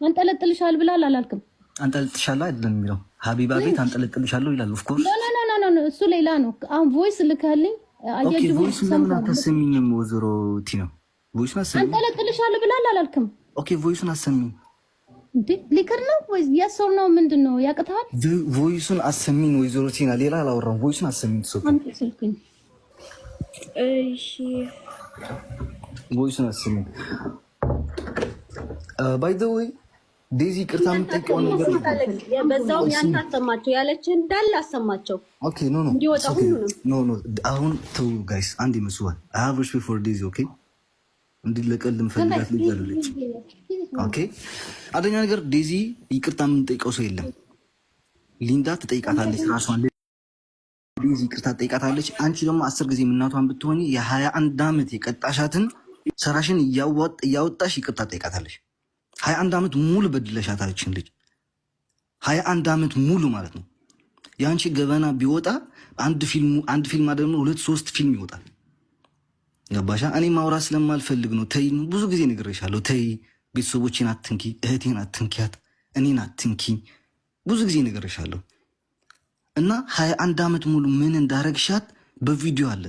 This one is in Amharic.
አንጠለጥልሻል ብላል አላልክም? አንጠለጥልሻለሁ አይደለም የሚለው ሀቢባ ቤት አንጠለጥልሻለሁ ይላል። ኦፍ ኮርስ ኖ እሱ ሌላ ነው። አሁን ቮይስ ልካልኝ አያጅ ቮይስ ለምን አታሰሚኝም? ወዝሮ ቲ ነው ቮይስ አሰሚኝ። አንጠለጥልሻለሁ ብላል አላልክም? ኦኬ ቮይሱን አሰሚኝ እንዴ ሊከር ነው ወይስ ያሰው ነው ምንድነው? ያቅታል ቮይሱን አሰሚኝ። ወይዘሮ ቲና ሌላ አላወራም። ቮይሱን አሰሚኝ። እሺ ቮይሱን አሰሚኝ። ባይ ዘ ወይ ዴዚ ቅርታ የምጠይቀው ነገር በዛውም ያንተ አሰማቸው ያለች እንዳለ አሰማቸው። ኦኬ ኖ አሁን ተው ጋይስ አንድ ይመስዋል አይ ሃቭ ሪስፔክት ፎር ዴዚ ኦኬ። እንዲለቀል ምፈልጋት ልጅ አይደለች ኦኬ። አንደኛ ነገር ዴዚ ይቅርታ የምንጠይቀው ሰው የለም። ሊንዳ ትጠይቃታለች ራሷን ዴዚ ይቅርታ ትጠይቃታለች። አንቺ ደግሞ 10 ጊዜ እናቷን ብትሆኚ የ21 ዓመት የቀጣሻትን ሰራሽን እያወጣሽ ይቅርታ ትጠይቃታለች። 21 ዓመት ሙሉ በድለሻታለችን ልጅ 21 ዓመት ሙሉ ማለት ነው። ያንቺ ገበና ቢወጣ አንድ ፊልም አይደለም 2-3 ፊልም ይወጣል። ገባሻ? እኔ ማውራት ስለማልፈልግ ነው። ተይ ብዙ ጊዜ ነግሬሻለሁ። ተይ ቤተሰቦቼን አትንኪ፣ እህቴን አትንኪያት፣ እኔን አትንኪ ብዙ ጊዜ ነግሬሻለሁ። እና 21 ዓመት ሙሉ ምን እንዳረግሻት በቪዲዮ አለ።